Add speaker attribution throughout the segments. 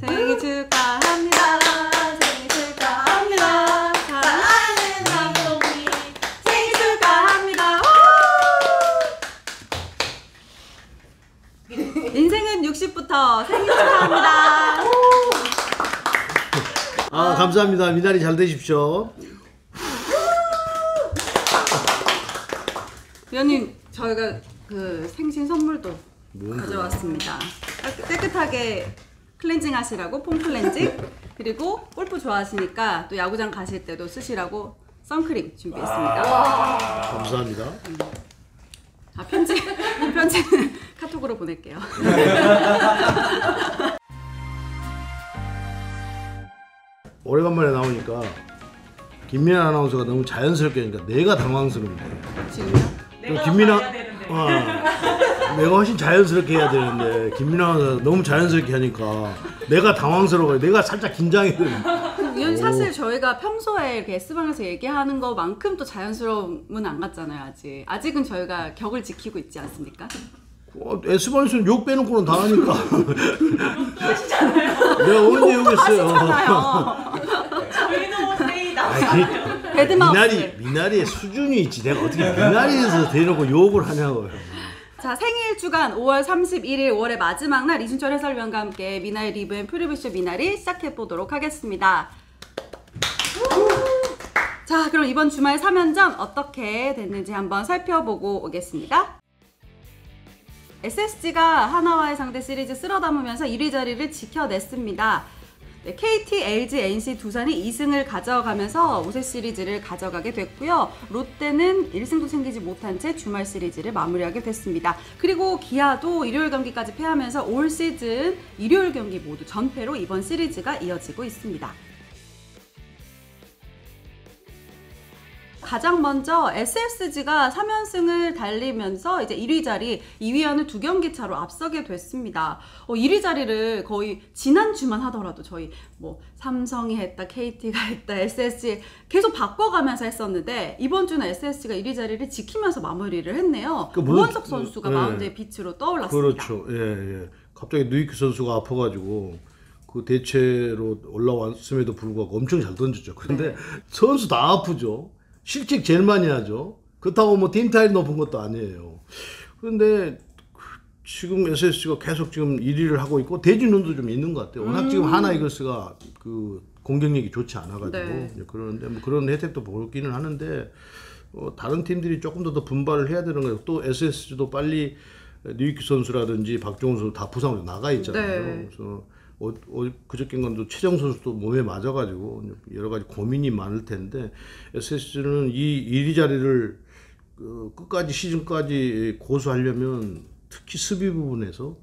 Speaker 1: 생일 축하합니다. 생일 축하합니다. 사랑하는 감독님 생일 축하합니다. 인생은 60부터 생일 축하합니다.
Speaker 2: 감사합니다. 미나리 잘 되십시오.
Speaker 1: 위원님, 저희가 그 생신 선물도 가져왔습니다. 깨끗하게 클렌징 하시라고 폼 클렌징, 그리고 골프 좋아하시니까 또 야구장 가실 때도 쓰시라고 선크림 준비했습니다.
Speaker 2: 감사합니다.
Speaker 1: 편지는 카톡으로 보낼게요.
Speaker 2: 오래간만에 나오니까 김민아 아나운서가 너무 자연스럽게 하니까 내가 당황스럽네.
Speaker 1: 지금요?
Speaker 2: 김민아 내가 훨씬 자연스럽게 해야 되는데 김민아 아나운서가 너무 자연스럽게 하니까 내가 당황스러워요. 내가 살짝 긴장이 돼.
Speaker 1: 사실 저희가 평소에 이렇게 S방에서 얘기하는 것만큼 또 자연스러움은 안 같잖아요. 아직은 저희가 격을 지키고 있지 않습니까?
Speaker 2: S방에서는 욕 빼놓고는 다 하니까.
Speaker 1: 하시잖아요.
Speaker 2: 내가 언제 욕했어요?
Speaker 1: 저희도 세이다.
Speaker 2: 미나리의 수준이 있지. 내가 어떻게 미나리에서 대놓고 욕을 하냐고요.
Speaker 1: 자, 생일 주간 5월 31일 5월의 마지막 날 이순철 해설위원과 함께 미나리 리브 앤 프리뷰쇼 미나리 시작해보도록 하겠습니다. 자, 그럼 이번 주말 3연전 어떻게 됐는지 한번 살펴보고 오겠습니다. SSG가 하나와의 상대 시리즈 쓸어담으면서 1위 자리를 지켜냈습니다. 네, KT, LG, NC, 두산이 2승을 가져가면서 5세 시리즈를 가져가게 됐고요. 롯데는 1승도 챙기지 못한 채 주말 시리즈를 마무리하게 됐습니다. 그리고 기아도 일요일 경기까지 패하면서 올 시즌 일요일 경기 모두 전패로 이번 시리즈가 이어지고 있습니다. 가장 먼저 SSG가 3연승을 달리면서 이제 1위 자리, 2위와는 2경기 차로 앞서게 됐습니다. 1위 자리를 거의 지난주만 하더라도 저희 뭐 삼성이 했다, KT가 했다, SSG 계속 바꿔가면서 했었는데 이번 주는 SSG가 1위 자리를 지키면서 마무리를 했네요. 오원석 선수가 마운드의 빛으로 떠올랐습니다.
Speaker 2: 그렇죠. 예. 갑자기 누이크 선수가 아파가지고 그 대체로 올라왔음에도 불구하고 엄청 잘 던졌죠. 그런데 선수 다 아프죠. 실책 제일 많이 하죠. 그렇다고 뭐 팀 타율이 높은 것도 아니에요. 그런데 지금 SSG가 계속 지금 1위를 하고 있고 대진운도 좀 있는 것 같아요. 워낙 지금 하나 이글스가 그 공격력이 좋지 않아가지고 그러는데 뭐 그런 혜택도 보기는 하는데 다른 팀들이 조금 더 분발을 해야 되는 거예요. 또 SSG도 빨리 류익규 선수라든지 박종훈 선수 다 부상으로 나가 있잖아요. 그래서 그저께인가도 최정 선수도 몸에 맞아가지고 여러 가지 고민이 많을 텐데 SSG는 이 1위 자리를 끝까지 시즌까지 고수하려면 특히 수비 부분에서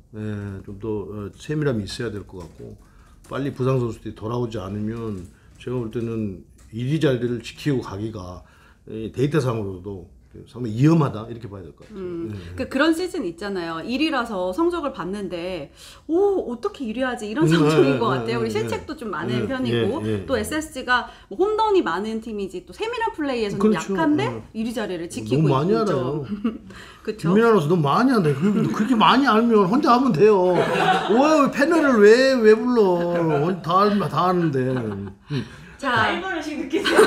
Speaker 2: 좀 더 세밀함이 있어야 될 것 같고 빨리 부상 선수들이 돌아오지 않으면 제가 볼 때는 1위 자리를 지키고 가기가 데이터상으로도 상당히 위험하다 이렇게 봐야 될 것 같아요.
Speaker 1: 그러니까 그런 시즌 있잖아요. 1위라서 성적을 봤는데 어떻게 1위 하지 이런 성적인 것 같아요. 우리 실책도 좀 많은 편이고 또 SSG가 뭐 홈런이 많은 팀이지 또 세밀한 플레이에서는
Speaker 2: 그렇죠.
Speaker 1: 약한데 1위 자리를 지키고
Speaker 2: 너무 많이
Speaker 1: 있죠.
Speaker 2: 알아요.
Speaker 1: 그렇죠.
Speaker 2: 김민아로서 너무 많이 한다. 그렇게 많이 알면 혼자 하면 돼요. 왜 패널을 왜 불러? 다 아는데.
Speaker 1: 자,
Speaker 3: 라이벌의식 느끼세요?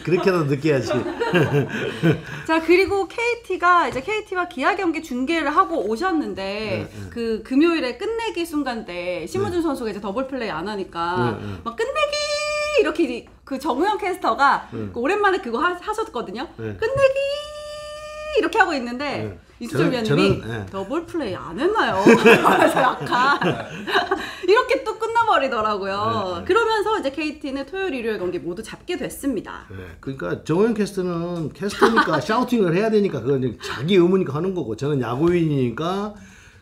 Speaker 2: 그렇게라도 느껴야지.
Speaker 1: 자, 그리고 KT와 기아 경기 중계를 하고 오셨는데 그 금요일에 끝내기 순간 때 심우준 선수가 이제 더블 플레이 안 하니까 막 끝내기 이렇게 그 정우영 캐스터가 오랜만에 그거 하셨거든요. 끝내기 이렇게 하고 있는데 이수철 위원님이 더블 플레이 안 했나요? 그래서 약간 이렇게 또 끝나버리더라고요. 그러면서 이제 KT는 토요일, 일요일 경기 모두 잡게 됐습니다.
Speaker 2: 그러니까 정호영 캐스터는 캐스터니까 샤우팅을 해야 되니까 그건 자기 의무니까 하는 거고 저는 야구인이니까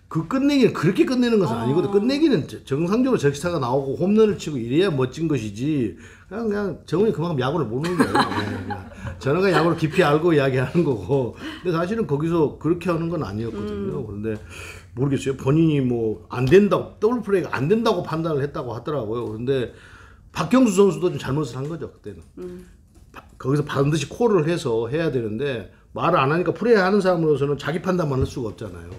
Speaker 2: 그 끝내기는 그렇게 끝내는 것은 아니거든. 끝내기는 정상적으로 적시타가 나오고 홈런을 치고 이래야 멋진 것이지. 그냥 정훈이 그만큼 야구를 모르는 거예요. 저는 야구를 깊이 알고 이야기하는 거고. 근데 사실은 거기서 그렇게 하는 건 아니었거든요. 그런데 모르겠어요. 본인이 뭐 안 된다고 더블 플레이가 안 된다고 판단을 했다고 하더라고요. 그런데 박경수 선수도 좀 잘못을 한 거죠 그때는. 거기서 반드시 콜을 해서 해야 되는데 말을 안 하니까 플레이하는 사람으로서는 자기 판단만 할 수가 없잖아요.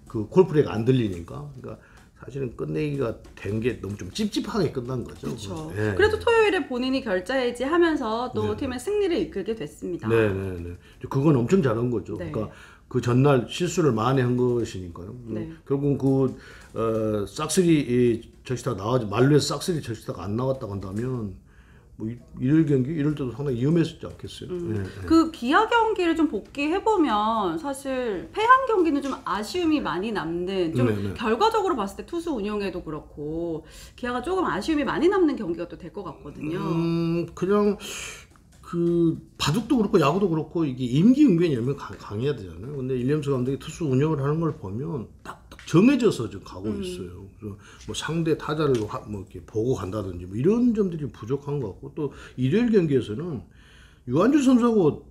Speaker 2: 그 콜플레이가 안 들리니까. 그러니까 사실은 끝내기가 된 게 너무 좀 찝찝하게 끝난 거죠.
Speaker 1: 그렇죠.
Speaker 2: 네.
Speaker 1: 그래도 토요일에 본인이 결자해지하면서 또
Speaker 2: 네.
Speaker 1: 팀의 승리를 이끌게 됐습니다.
Speaker 2: 네네네. 그건 엄청 잘한 거죠.
Speaker 1: 네.
Speaker 2: 그러니까 그 전날 실수를 만회한 것이니까요.
Speaker 1: 네.
Speaker 2: 결국 그 싹쓸이 적시타 나와지 만루에서 싹쓸이 적시타가 안 나왔다고 한다면 뭐 일요일 경기 이럴 때도 상당히 위험했었지 않겠어요. 네.
Speaker 1: 그 기아 경기를 좀 복귀해 보면 사실 패한 경기는 좀 아쉬움이 많이 남는 좀
Speaker 2: 네네.
Speaker 1: 결과적으로 봤을 때 투수 운영에도 그렇고 기아가 조금 아쉬움이 많이 남는 경기가 또 될 것 같거든요.
Speaker 2: 그냥 그 바둑도 그렇고 야구도 그렇고 이게 임기응변이 강해야 되잖아요. 근데 일리엄스 감독이 투수 운영을 하는 걸 보면 딱 정해져서 지금 가고 있어요. 그래서 뭐 상대 타자를 뭐 이렇게 보고 간다든지 뭐 이런 점들이 부족한 것 같고 또 일요일 경기에서는 유한준 선수하고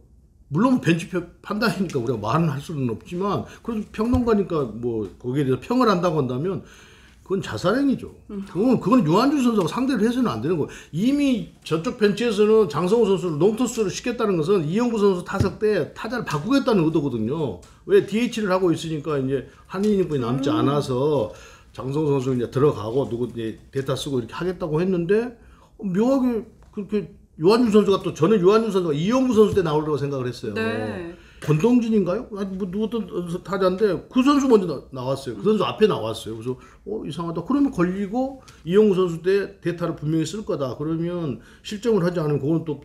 Speaker 2: 물론 벤치 판단이니까 우리가 말은 할 수는 없지만 그래도 평론가니까 뭐 거기에 대해서 평을 한다고 한다면 그건 자살행위죠. 그건 유한준 선수하고 상대를 해서는 안 되는 거예요. 이미 저쪽 벤치에서는 장성호 선수를 롱토스를 시켰다는 것은 이영구 선수 타석 때 타자를 바꾸겠다는 의도거든요. 왜 DH를 하고 있으니까 이제 한 이닝뿐이 남지 않아서 장성호 선수 이제 들어가고 누구 이제 대타 쓰고 이렇게 하겠다고 했는데 묘하게 그렇게 유한준 선수가 또 저는 유한준 선수가 이영구 선수 때 나오려고 생각을 했어요.
Speaker 1: 네.
Speaker 2: 권동진인가요? 아니 뭐 누구든 타자인데 그 선수 먼저 나왔어요. 그 선수 앞에 나왔어요. 그래서 이상하다. 그러면 걸리고 이영구 선수 때 대타를 분명히 쓸 거다. 그러면 실점을 하지 않으면 그건 또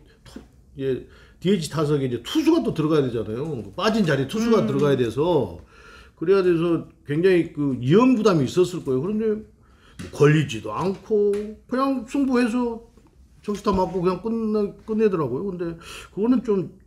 Speaker 2: 예, DH 타석에 이제 투수가 또 들어가야 되잖아요. 빠진 자리에 투수가 들어가야 돼서 그래야 돼서 굉장히 그 위험 부담이 있었을 거예요. 그런데 걸리지도 않고 그냥 승부해서 적시타 맞고 그냥 끝내더라고요. 근데 그거는 좀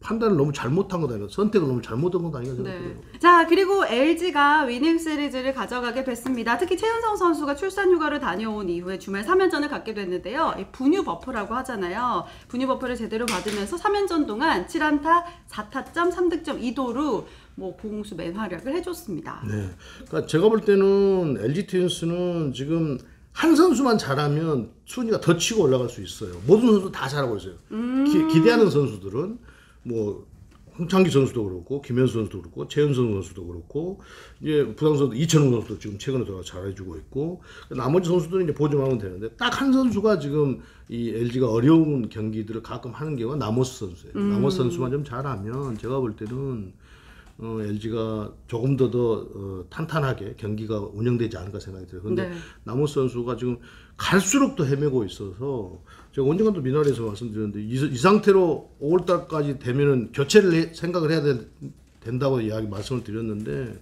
Speaker 2: 판단을 너무 잘못한 거다. 선택을 너무 잘못한 거다. 이거 생각해요.
Speaker 1: 네. 자, 그리고 LG가 위닝 시리즈를 가져가게 됐습니다. 특히 최은성 선수가 출산 휴가를 다녀온 이후에 주말 3연전을 갖게 됐는데요. 이 분유 버프라고 하잖아요. 분유 버프를 제대로 받으면서 3연전 동안 7안타, 4타점, 3득점 2도루 뭐 공수 맹활약을 해줬습니다.
Speaker 2: 네. 그러니까 제가 볼 때는 LG 트윈스는 지금 한 선수만 잘하면 순위가 더 치고 올라갈 수 있어요. 모든 선수 다 잘하고 있어요. 기대하는 선수들은 뭐 홍창기 선수도 그렇고 김현수 선수도 그렇고 최은성 선수도 그렇고 이제 부상 선수 이천웅 선수도 지금 최근에 더 잘해주고 있고 나머지 선수들은 이제 보조하면 되는데 딱 한 선수가 지금 이 LG가 어려운 경기들을 가끔 하는 경우가 나모스 선수예요. 나모스 선수만 좀 잘하면 제가 볼 때는 LG가 조금 더 탄탄하게 경기가 운영되지 않을까 생각이 들어요. 그런데
Speaker 1: 네.
Speaker 2: 나모스 선수가 지금 갈수록 더 헤매고 있어서 제가 언젠가도 미나리에서 말씀드렸는데 이 상태로 5월달까지 되면은 교체를 생각을 해야 된다고 말씀을 드렸는데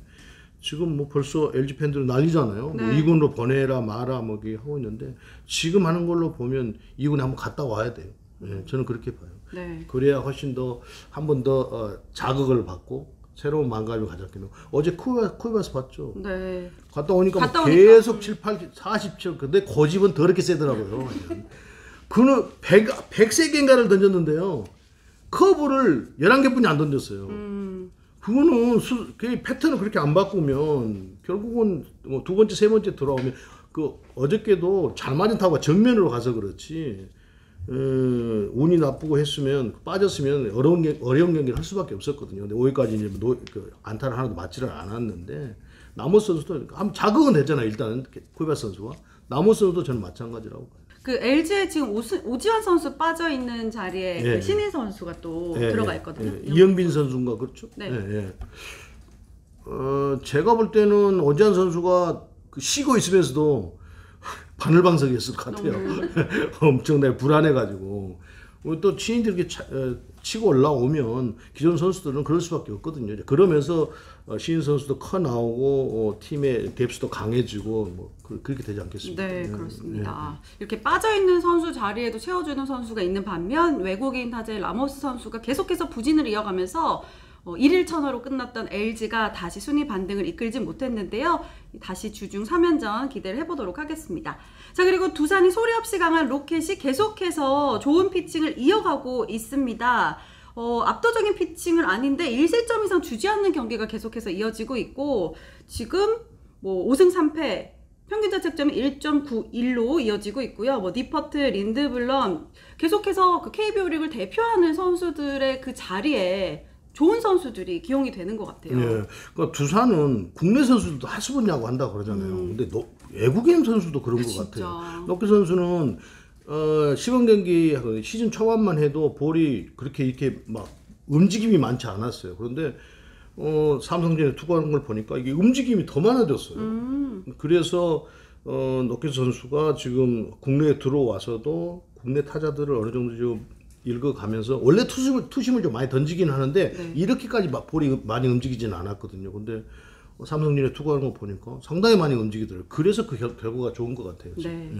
Speaker 2: 지금 뭐 벌써 LG 팬들은 난리잖아요.
Speaker 1: 네.
Speaker 2: 뭐 2군으로 보내라 마라 뭐 이렇게 하고 있는데 지금 하는 걸로 보면 2군에 한번 갔다 와야 돼요. 네, 저는 그렇게 봐요.
Speaker 1: 네.
Speaker 2: 그래야 훨씬 더 한 번 더 자극을 받고 새로운 망가짐을 가졌기는. 어제 쿠이바스 봤죠?
Speaker 1: 네.
Speaker 2: 갔다 오니까 계속 7, 8, 40초. 근데 고집은 더럽게 세더라고요. 그는 100세개인가를 던졌는데요. 커브를 11개뿐이 안 던졌어요. 그거는 그 패턴을 그렇게 안 바꾸면 결국은 뭐 두 번째, 세 번째 들어오면 그 어저께도 잘 맞은 타구가 정면으로 가서 그렇지. 운이 나쁘고 했으면 빠졌으면 어려운 경기를 할 수밖에 없었거든요. 근데 5회까지 이제 안타를 하나도 맞지를 않았는데 나머지 선수도 한번 자극은 됐잖아요. 일단은 쿠이바스 선수가 나머지 선수도 저는 마찬가지라고 봐요.
Speaker 1: 그 LG에 지금 오지환 선수 빠져 있는 자리에
Speaker 2: 네.
Speaker 1: 그 신인 선수가 또 들어가 있거든요.
Speaker 2: 이영빈 선수인가 그렇죠?
Speaker 1: 네.
Speaker 2: 제가 볼 때는 오지환 선수가 쉬고 있으면서도 바늘방석이었을 것 같아요. 엄청나게 불안해가지고 또 신인들이 이렇게 치고 올라오면 기존 선수들은 그럴 수밖에 없거든요. 그러면서 신인 선수도 커 나오고 팀의 뎁스도 강해지고 뭐 그렇게 되지 않겠습니까?
Speaker 1: 네, 그렇습니다. 이렇게 빠져 있는 선수 자리에도 채워주는 선수가 있는 반면 외국인 타자의 라모스 선수가 계속해서 부진을 이어가면서 1일 천하로 끝났던 LG가 다시 순위 반등을 이끌지 못했는데요. 다시 주중 3연전 기대를 해보도록 하겠습니다. 자, 그리고 두산이 소리 없이 강한 로켓이 계속해서 좋은 피칭을 이어가고 있습니다. 압도적인 피칭은 아닌데 1실점 이상 주지 않는 경기가 계속해서 이어지고 있고 지금 뭐 5승 3패 평균 자책점이 1.91로 이어지고 있고요. 뭐 니퍼트, 린드블럼 계속해서 그 KBO 리그를 대표하는 선수들의 그 자리에 좋은 선수들이 기용이 되는 것 같아요.
Speaker 2: 예. 그러니까 두산은 국내 선수들도 하수분 야구 한다고 그러잖아요. 근데 외국인 선수도 그런 것
Speaker 1: 진짜.
Speaker 2: 같아요. 럭키 선수는 시범 경기 시즌 초반만 해도 볼이 그렇게 이렇게 막 움직임이 많지 않았어요. 그런데 삼성전에 투구하는 걸 보니까 이게 움직임이 더 많아졌어요. 그래서 럭키 선수가 지금 국내에 들어와서도 국내 타자들을 어느 정도 좀 읽어가면서 원래 투심을 좀 많이 던지긴 하는데
Speaker 1: 네.
Speaker 2: 이렇게까지 막 볼이 많이 움직이지는 않았거든요. 근데 삼성전에 투구하는 거 보니까 상당히 많이 움직이더라고요. 그래서 그 결과가 좋은 것 같아요.
Speaker 1: 네.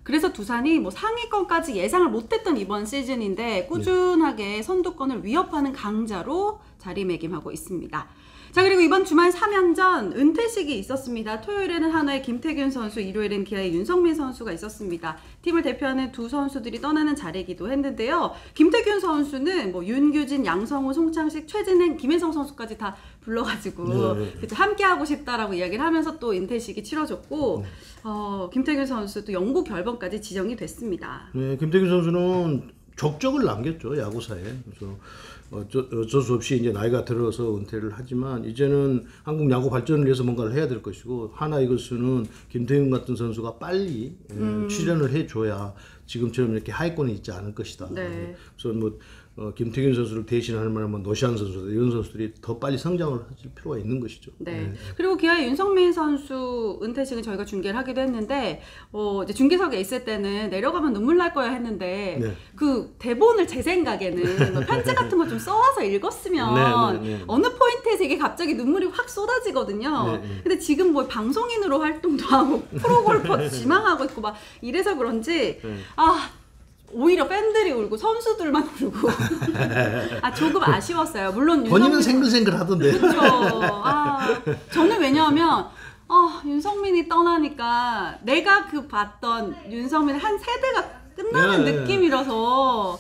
Speaker 1: 그래서 두산이 뭐 상위권까지 예상을 못했던 이번 시즌인데 꾸준하게 선두권을 위협하는 강자로 자리매김하고 있습니다. 자, 그리고 이번 주말 3연전 은퇴식이 있었습니다. 토요일에는 한화의 김태균 선수, 일요일엔 기아의 윤성민 선수가 있었습니다. 팀을 대표하는 두 선수들이 떠나는 자리이기도 했는데요. 김태균 선수는 뭐 윤규진, 양성우, 송창식, 최진행, 김혜성 선수까지 다 불러가지고 함께 하고 싶다라고 이야기를 하면서 또 은퇴식이 치러졌고 김태균 선수도 영구 결번까지 지정이 됐습니다.
Speaker 2: 네, 김태균 선수는 족적을 남겼죠, 야구사에. 그래서 어쩔 수 없이 이제 나이가 들어서 은퇴를 하지만 이제는 한국 야구 발전을 위해서 뭔가를 해야 될 것이고 하나 이것은 김태균 같은 선수가 빨리 출연을 해줘야 지금처럼 이렇게 하위권에 있지 않을 것이다.
Speaker 1: 네.
Speaker 2: 그래서 뭐 김태균 선수를 대신할 만한 노시안 선수들 이런 선수들이 더 빨리 성장을 하실 필요가 있는 것이죠.
Speaker 1: 네. 그리고 기아의 윤성민 선수 은퇴식은 저희가 중계를 하기도 했는데 이제 중계석에 있을 때는 내려가면 눈물 날 거야 했는데
Speaker 2: 네.
Speaker 1: 그 대본을 제 생각에는 뭐 편지 같은 거 좀 써와서 읽었으면
Speaker 2: 네.
Speaker 1: 어느 포인트에서 이게 갑자기 눈물이 확 쏟아지거든요.
Speaker 2: 네.
Speaker 1: 근데 지금 뭐 방송인으로 활동도 하고 프로골퍼 지망하고 있고 막 이래서 그런지 오히려 팬들이 울고 선수들만 울고 조금 아쉬웠어요. 물론
Speaker 2: 본인은 생글생글 하던데.
Speaker 1: 그렇죠. 저는 왜냐하면 윤성민이 떠나니까 내가 그 봤던 윤성민 한 세대가 끝나는 느낌이라서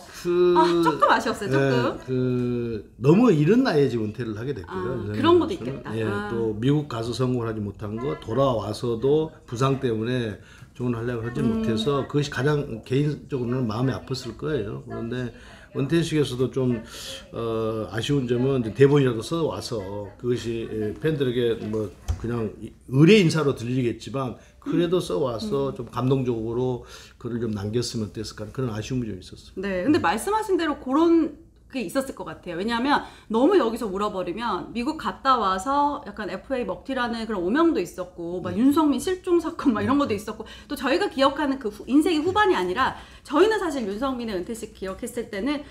Speaker 1: 조금 아쉬웠어요. 조금.
Speaker 2: 너무 이른 나이에 지금 은퇴를 하게 됐고요.
Speaker 1: 그런 것도 있겠다.
Speaker 2: 또 미국 가서 성공을 하지 못한 거 돌아와서도 부상 때문에 좋은 활약을 하지 못해서 그것이 가장 개인적으로는 마음이 아팠을 거예요. 그런데 은퇴식에서도 좀 아쉬운 점은 대본이라도 써와서 그것이 팬들에게 뭐 그냥 의례 인사로 들리겠지만 그래도 써와서 좀 감동적으로 글을 좀 남겼으면 어땠을까 그런 아쉬움이 좀 있었어요.
Speaker 1: 네, 근데 말씀하신 대로 그런 게 있었을 것 같아요. 왜냐하면 너무 여기서 울어버리면 미국 갔다 와서 약간 FA 먹튀라는 그런 오명도 있었고 막 윤성민 실종 사건 막 이런 것도 있었고 또 저희가 기억하는 그 인생의 후반이 아니라 저희는 사실 윤성민의 은퇴식 기억했을 때는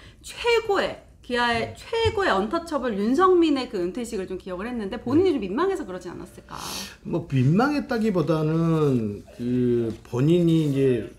Speaker 1: 기아의 최고의 언터처블 윤성민의 그 은퇴식을 좀 기억을 했는데 본인이 좀 민망해서 그러지 않았을까?
Speaker 2: 뭐 민망했다기보다는 그 본인이 이제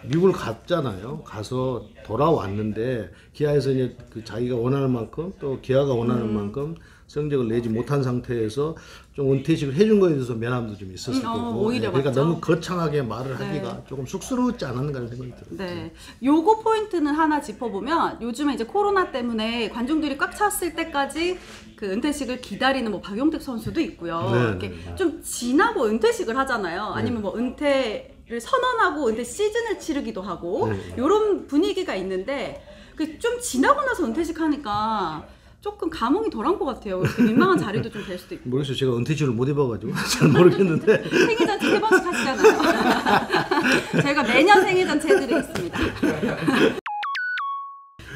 Speaker 2: 미국을 갔잖아요. 가서 돌아왔는데 기아에서 이제 그 자기가 원하는 만큼 또 기아가 원하는 만큼 성적을 내지 못한 상태에서 좀 은퇴식을 해준 거에 대해서 면함도 좀 있었을 거고.
Speaker 1: 오히려
Speaker 2: 그러니까
Speaker 1: 맞죠?
Speaker 2: 너무 거창하게 말을 하기가 조금 쑥스러웠지 않았는가 하는 생각이 들어요.
Speaker 1: 네, 요거 포인트는 하나 짚어보면 요즘에 이제 코로나 때문에 관중들이 꽉 찼을 때까지 그 은퇴식을 기다리는 뭐 박용택 선수도 있고요. 이렇게 좀 지나고 은퇴식을 하잖아요. 아니면 뭐 은퇴를 선언하고 은퇴 시즌을 치르기도 하고 요런 분위기가 있는데 그 좀 지나고 나서 은퇴식 하니까 조금 감흥이 덜한 것 같아요. 이렇게 민망한 자리도 좀 될 수도 있고.
Speaker 2: 모르겠어요. 제가 은퇴식을 못 해봐가지고 잘 모르겠는데.
Speaker 1: 생일잔치 3번씩 하시잖아요. 저희가 매년 생일잔치 해드리겠습니다.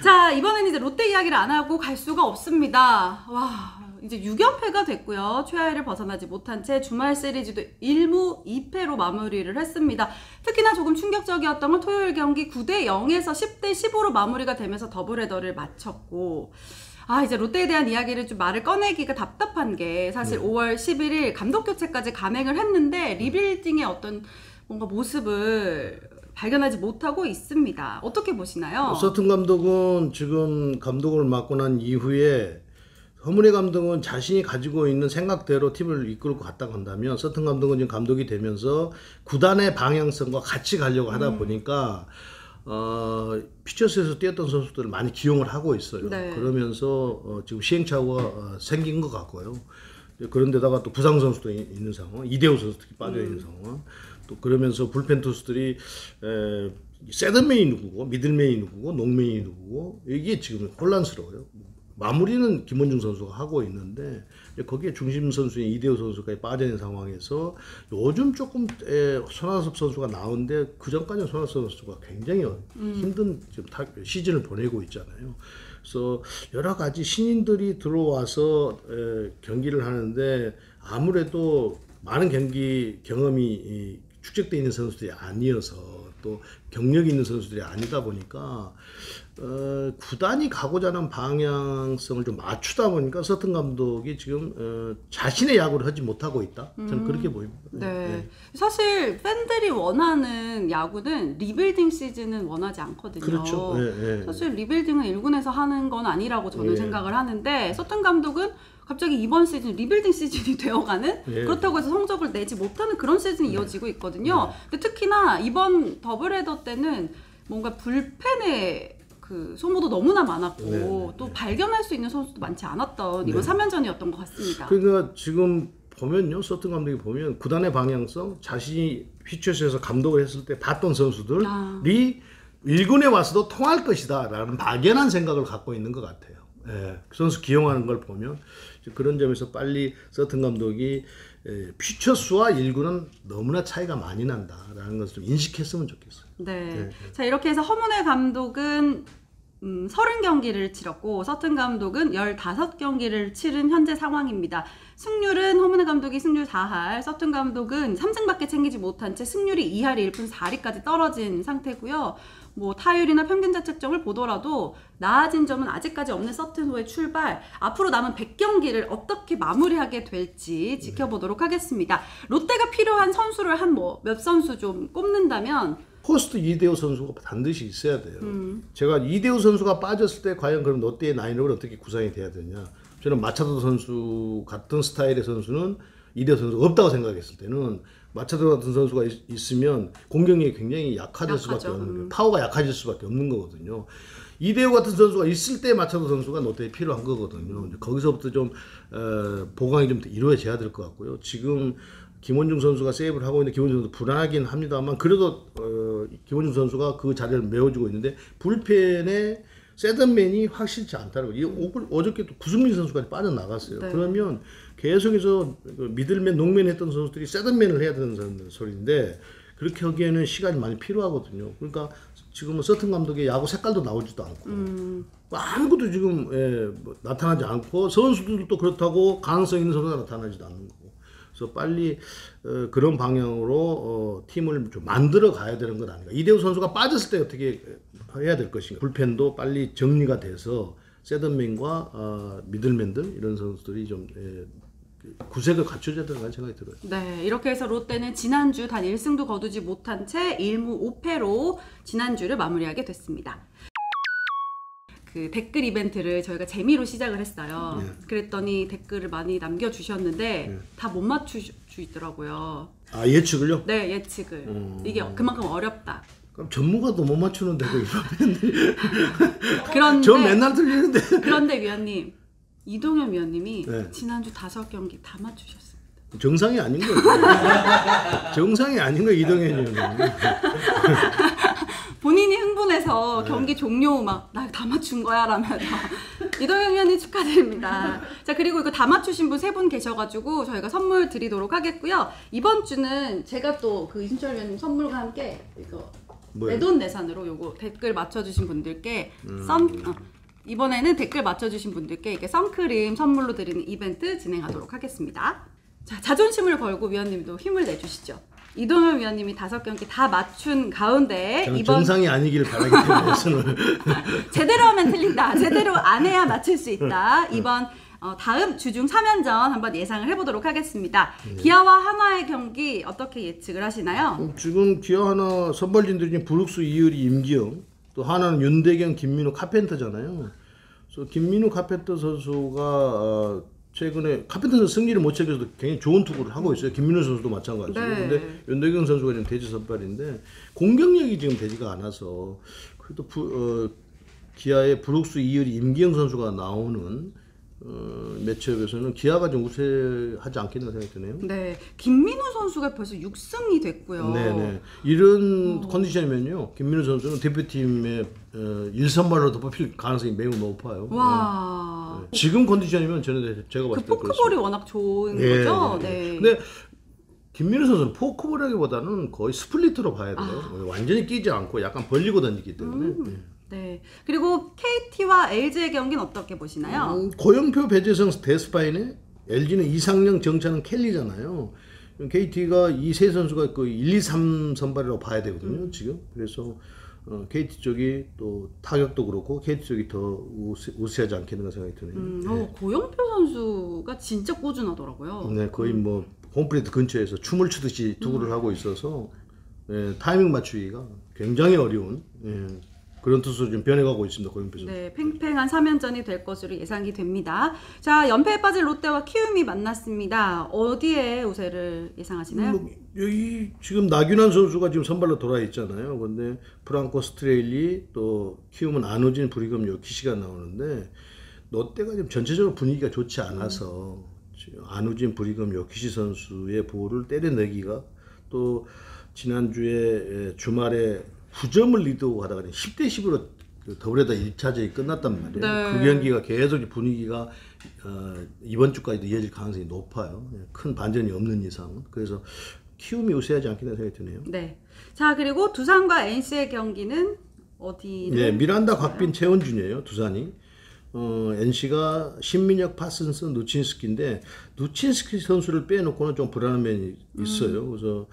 Speaker 1: 자, 이번에는 이제 롯데 이야기를 안 하고 갈 수가 없습니다. 와, 이제 6연패가 됐고요. 최하위를 벗어나지 못한 채 주말 시리즈도 1무 2패로 마무리를 했습니다. 특히나 조금 충격적이었던 건 토요일 경기 9대0에서 10대15로 마무리가 되면서 더블헤더를 마쳤고 이제 롯데에 대한 이야기를 좀 말을 꺼내기가 답답한 게 사실 5월 11일 감독 교체까지 감행을 했는데 리빌딩의 어떤 뭔가 모습을 발견하지 못하고 있습니다. 어떻게 보시나요?
Speaker 2: 서튼 감독은 지금 감독을 맡고 난 이후에 허문회 감독은 자신이 가지고 있는 생각대로 팀을 이끌고 갔다고 한다면 서튼 감독은 지금 감독이 되면서 구단의 방향성과 같이 가려고 하다 보니까 피처스에서 뛰었던 선수들을 많이 기용을 하고 있어요.
Speaker 1: 네.
Speaker 2: 그러면서 지금 시행착오가 생긴 것 같고요. 그런데다가 또 부상 선수도 있는 상황, 이대호 선수 특히 빠져있는 상황, 또 그러면서 불펜 투수들이 셋업맨이 누구고 미들맨이 누구고 농맨이 누구고 이게 지금 혼란스러워요. 마무리는 김원중 선수가 하고 있는데 거기에 중심 선수인 이대호 선수까지 빠져있는 상황에서 요즘 조금 손아섭 선수가 나오는데 그 전까지는 손아섭 선수가 굉장히 힘든 지금 시즌을 보내고 있잖아요. 그래서 여러 가지 신인들이 들어와서 경기를 하는데 아무래도 많은 경기 경험이 축적되어 있는 선수들이 아니어서 또 경력이 있는 선수들이 아니다 보니까 구단이 가고자 하는 방향성을 좀 맞추다 보니까 서튼 감독이 지금 자신의 야구를 하지 못하고 있다. 저는 그렇게 보입니다.
Speaker 1: 네.
Speaker 2: 네.
Speaker 1: 사실 팬들이 원하는 야구는 리빌딩 시즌은 원하지 않거든요.
Speaker 2: 그렇죠. 네, 네.
Speaker 1: 사실 리빌딩은 1군에서 하는 건 아니라고 저는
Speaker 2: 네.
Speaker 1: 생각을 하는데 서튼 감독은 갑자기 이번 시즌 리빌딩 시즌이 되어가는
Speaker 2: 예.
Speaker 1: 그렇다고 해서 성적을 내지 못하는 그런 시즌이 이어지고 있거든요. 근데 특히나 이번 더블헤더 때는 뭔가 불펜의 그 소모도 너무나 많았고
Speaker 2: 네.
Speaker 1: 또 발견할 수 있는 선수도 많지 않았던 이번 3연전이었던 것 같습니다.
Speaker 2: 그러니까 지금 보면요, 서튼 감독이 보면 구단의 방향성, 자신이 휘처스에서 감독을 했을 때 봤던 선수들이 1군에 와서도 통할 것이다라는 막연한 생각을 갖고 있는 것 같아요. 예, 선수 기용하는 걸 보면 그런 점에서 빨리 서튼 감독이 퓨처스와 1군은 너무나 차이가 많이 난다라는 것을 좀 인식했으면 좋겠어요.
Speaker 1: 네. 자, 이렇게 해서 허문회 감독은 30경기를 치렀고 서튼 감독은 15경기를 치른 현재 상황입니다. 승률은 허문회 감독이 승률 4할, 서튼 감독은 3승밖에 챙기지 못한 채 승률이 2할이 1푼 4리까지 떨어진 상태고요. 뭐 타율이나 평균 자책점을 보더라도 나아진 점은 아직까지 없는 서튼호의 출발, 앞으로 남은 100경기를 어떻게 마무리하게 될지 지켜보도록 하겠습니다. 롯데가 필요한 선수를 한 몇 선수 좀 꼽는다면
Speaker 2: 포스트 이대호 선수가 반드시 있어야 돼요. 제가 이대호 선수가 빠졌을 때 과연 그럼 롯데의 라인업은 어떻게 구성이 돼야 되냐. 저는 마차도 선수 같은 스타일의 선수는 이대호 선수가 없다고 생각했을 때는 마차도 같은 선수가 있으면 공격력이 굉장히 약해질 수밖에 없는 거예요. 파워가 약해질 수밖에 없는 거거든요. 이대호 같은 선수가 있을 때 마차도 선수가 롯데에 필요한 거거든요. 거기서부터 좀 보강이 좀 이루어져야 될 것 같고요. 지금 김원중 선수가 세이브를 하고 있는데 김원중 선수 불안하긴 합니다만 그래도 김원중 선수가 그 자리를 메워주고 있는데 불펜에 세던맨이 확실치 않다는 거예요. 어저께 또 구승민 선수까지 빠져나갔어요.
Speaker 1: 네.
Speaker 2: 그러면 계속해서 미들맨, 농맨 했던 선수들이 세던맨을 해야 되는 소리인데 그렇게 하기에는 시간이 많이 필요하거든요. 그러니까 지금은 서튼 감독의 야구 색깔도 나오지도 않고 아무것도 지금 나타나지 않고 선수들도 그렇다고 가능성 있는 선수가 나타나지도 않는 거고 그래서 빨리 그런 방향으로 팀을 좀 만들어 가야 되는 것 아닌가. 이대호 선수가 빠졌을 때 어떻게 해야 될 것인가. 불펜도 빨리 정리가 돼서 세던맨과 미들맨들 이런 선수들이 좀 구색을 갖춰줘야 된다는 생각이 들어요.
Speaker 1: 네, 이렇게 해서 롯데는 지난주 단 1승도 거두지 못한 채 1무 5패로 지난주를 마무리하게 됐습니다. 그 댓글 이벤트를 저희가 재미로 시작을 했어요. 그랬더니 댓글을 많이 남겨주셨는데 다 못 맞추시더라고요.
Speaker 2: 아, 예측을요?
Speaker 1: 네, 예측을. 이게 그만큼 어렵다.
Speaker 2: 그럼 전문가도 못 맞추는데
Speaker 1: 그런데
Speaker 2: 저 맨날 틀리는데.
Speaker 1: 그런데 위원님, 이동현 위원님이
Speaker 2: 네.
Speaker 1: 지난주 5경기 다 맞추셨습니다.
Speaker 2: 정상이 아닌 거예요. 정상이 아닌 거예요, 이동현이.
Speaker 1: 본인이 흥분해서 경기 종료 후 막 나 다 맞춘 거야 라면서 이동현 위원님 축하드립니다. 자, 그리고 이거 다 맞추신 분 3분 계셔가지고 저희가 선물 드리도록 하겠고요. 이번 주는 제가 또 그 이순철 위원님 선물과 함께 이거 내돈내산으로 요거 댓글 맞춰주신 분들께 이번에는 댓글 맞춰주신 분들께 이게 선크림 선물로 드리는 이벤트 진행하도록 하겠습니다. 자, 자존심을 걸고 위원님도 힘을 내주시죠. 이동현 위원님이 5경기 다 맞춘 가운데
Speaker 2: 저는
Speaker 1: 이번
Speaker 2: 정상이 아니길 바라기 때문에 저는
Speaker 1: 제대로 하면 틀린다. 제대로 안 해야 맞출 수 있다. 이번 다음 주중 3연전 한번 예상을 해보도록 하겠습니다. 기아와 한화의 경기 어떻게 예측을 하시나요?
Speaker 2: 지금 기아 하나 선발진들이 중에 브룩스, 이효리, 임기영 또 하나는 윤대경, 김민우, 카펜터잖아요. 그래서 김민우, 카펜터 선수가 최근에 카펜터 선수 승리를 못 챙겨서도 굉장히 좋은 투구를 하고 있어요. 김민우 선수도 마찬가지고.
Speaker 1: 네.
Speaker 2: 근데 윤대경 선수가 지금 대지 선발인데 공격력이 지금 되지가 않아서 그래도 기아의 브룩스, 이효리, 임기영 선수가 나오는 매치업에서는 기아가 좀 우세하지 않겠나 생각이 드네요.
Speaker 1: 네, 김민우 선수가 벌써 6승이 됐고요.
Speaker 2: 네네. 이런 컨디션이면요, 김민우 선수는 대표팀에 1선발로 뽑힐 가능성이 매우 높아요.
Speaker 1: 와.
Speaker 2: 네. 지금 컨디션이면 저는 제가 봤을 때
Speaker 1: 그 포크볼이 워낙 좋은
Speaker 2: 네,
Speaker 1: 거죠.
Speaker 2: 네.
Speaker 1: 네.
Speaker 2: 근데 김민우 선수는 포크볼하기보다는 거의 스플리트로 봐야 돼요. 완전히 끼지 않고 약간 벌리고 던지기 때문에.
Speaker 1: 네. 그리고 KT와 LG의 경기는 어떻게 보시나요?
Speaker 2: 고영표, 배재성, 데스파이네, LG는 이상영, 정찬은 켈리잖아요. KT가 이 세 선수가 그 1, 2, 3 선발이라고 봐야 되거든요, 지금. 그래서 KT 쪽이 또 타격도 그렇고 KT 쪽이 더 우세하지 않겠는가 생각이 드네요.
Speaker 1: 네. 고영표 선수가 진짜 꾸준하더라고요.
Speaker 2: 네, 거의 뭐 홈플레이트 근처에서 춤을 추듯이 투구를 하고 있어서 타이밍 맞추기가 굉장히 어려운 그런 투수로 좀 변해가고 있습니다. 고영표 선수.
Speaker 1: 네, 팽팽한 3연전이 될 것으로 예상이 됩니다. 자, 연패에 빠진 롯데와 키움이 만났습니다. 어디에 우세를 예상하시나요?
Speaker 2: 여기 지금 나균환 선수가 지금 선발로 돌아 있잖아요. 근데 프랑코 스트레일리 또 키움은 안우진, 브리검, 요키시가 나오는데 롯데가 지금 전체적으로 분위기가 좋지 않아서 지금 안우진, 브리검, 요키시 선수의 보호를 때려내기가 또 지난주에 주말에 9점을 리드하고 가다가 10대 10으로 더블헤더 1차전이 끝났단 말이에요.
Speaker 1: 네.
Speaker 2: 그 경기가 계속 분위기가 이번 주까지도 이어질 가능성이 높아요. 큰 반전이 없는 이상은. 그래서 키움이 우세하지 않겠나 생각이 드네요.
Speaker 1: 네. 자, 그리고 두산과 NC의 경기는 어디를?
Speaker 2: 네, 미란다, 곽빈, 최원준이에요. 두산이. NC가 신민혁, 파슨슨, 누친스키인데 누친스키 선수를 빼놓고는 좀 불안한 면이 있어요. 그래서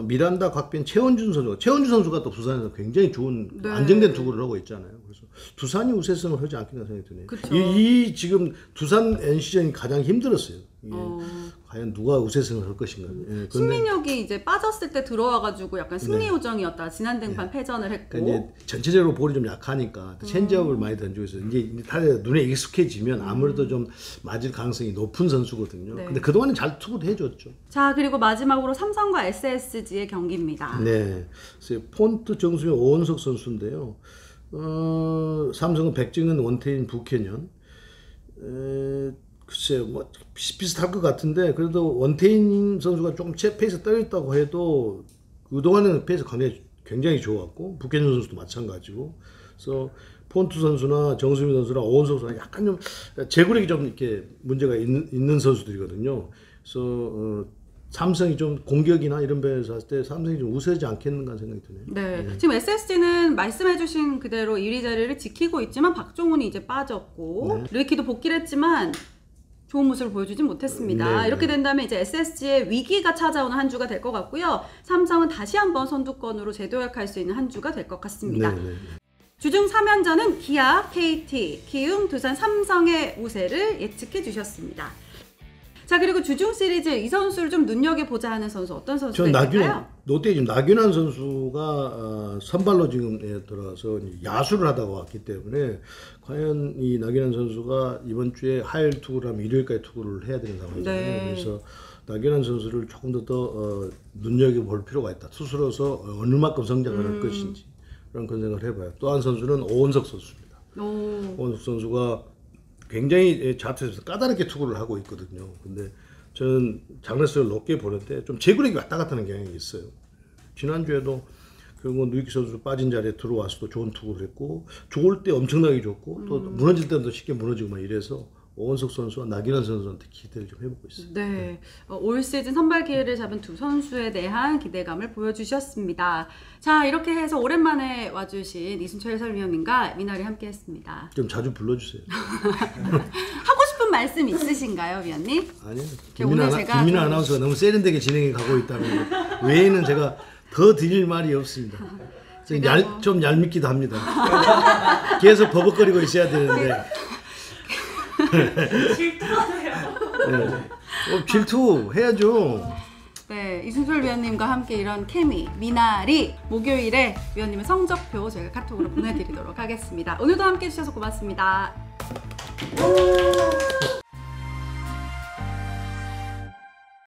Speaker 2: 미란다, 곽빈, 최원준 선수가 또 두산에서 굉장히 좋은 안정된 투구를 하고 있잖아요. 그래서 두산이 우세성을 하지 않겠나 생각이 드네요. 이 지금 두산 NC전이 가장 힘들었어요. 과연 누가 우세성을 할 것인가.
Speaker 1: 신민혁이 이제 빠졌을 때 들어와가지고 약간 승리 요정이었다. 지난 등판 패전을 했고.
Speaker 2: 그러니까 이제 전체적으로 볼이 좀 약하니까 체인지업을 많이 던지고 있어요. 이제 다들 눈에 익숙해지면 아무래도 좀 맞을 가능성이 높은 선수거든요.
Speaker 1: 네.
Speaker 2: 근데 그동안은 잘 투구도 해줬죠.
Speaker 1: 자, 그리고 마지막으로 삼성과 SSG의 경기입니다.
Speaker 2: 네, 그래서 폰트 정수영 오원석 선수인데요. 삼성은 백정은, 원태인, 부캐년. 글쎄요, 뭐 비슷할 것 같은데 그래도 원태인 선수가 조금 페이스 떨어졌다고 해도 그동안은 페이스 굉장히 좋았고 부캐년 선수도 마찬가지고. 그래서 폰트 선수나 정수민 선수나 오원석 선수나 약간 좀 제구력이 좀 이렇게 문제가 있는 선수들이거든요. 그래서 삼성이 좀 공격이나 이런 면에서 봤을 때 삼성이 좀 우세하지 않겠는가 생각이 드네요.
Speaker 1: 네. 지금 SSG는 말씀해주신 그대로 1위 자리를 지키고 있지만 박종훈이 이제 빠졌고 르이키도 복귀를 했지만 좋은 모습을 보여주진 못했습니다.
Speaker 2: 네,
Speaker 1: 이렇게 된다면 이제 SSG의 위기가 찾아오는 한 주가 될 것 같고요. 삼성은 다시 한번 선두권으로 재도약할 수 있는 한 주가 될 것 같습니다.
Speaker 2: 네.
Speaker 1: 주중 3연전은 기아, KT, 키움, 두산, 삼성의 우세를 예측해 주셨습니다. 자, 그리고 주중 시리즈 이 선수를 좀 눈여겨보자 하는 선수 어떤 선수가 있을까요?
Speaker 2: 롯데 지금 나균환 선수가 선발로 지금 들어가서 야수를 하다가 왔기 때문에 과연 이 나균환 선수가 이번 주에 하일 투구를 하면 일요일까지 투구를 해야 되는 상황이잖아요.
Speaker 1: 네.
Speaker 2: 그래서 나균환 선수를 조금 더 눈여겨볼 필요가 있다. 투수로서 어느 만큼 성장을 할 것인지 그런 생각을 해봐요. 또 한 선수는 오원석 선수입니다. 오원석 선수가 굉장히 자투에서 까다롭게 투구를 하고 있거든요. 근데 저는 장래성을 높게 보는데 좀 제구력이 왔다 갔다 하는 경향이 있어요. 지난주에도 결국 누이키 선수 빠진 자리에 들어와서도 좋은 투구를 했고 좋을 때 엄청나게 좋고 또 무너질 때도 쉽게 무너지고 막 이래서 오원석 선수와 나균환 선수한테 기대를 좀 해보고 있습니다.
Speaker 1: 네, 올 시즌 선발 기회를 잡은 두 선수에 대한 기대감을 보여주셨습니다. 자, 이렇게 해서 오랜만에 와주신 이순철 해설위원님과 미나리 함께했습니다.
Speaker 2: 좀 자주 불러주세요.
Speaker 1: 하고 싶은 말씀 있으신가요, 위원님?
Speaker 2: 아니요.
Speaker 1: 오늘
Speaker 2: 김민아 아나운서가 너무 세련되게 진행해 가고 있다는 것 외에는 제가 더 드릴 말이 없습니다. 좀 얄밉기도 합니다. 계속 버벅거리고 있어야 되는데.
Speaker 1: 질투하세요.
Speaker 2: 질투 해야죠.
Speaker 1: 네, 이순철 위원님과 함께 이런 케미, 미나리 목요일에 위원님의 성적표 저희가 카톡으로 보내드리도록 하겠습니다. 오늘도 함께 해주셔서 고맙습니다.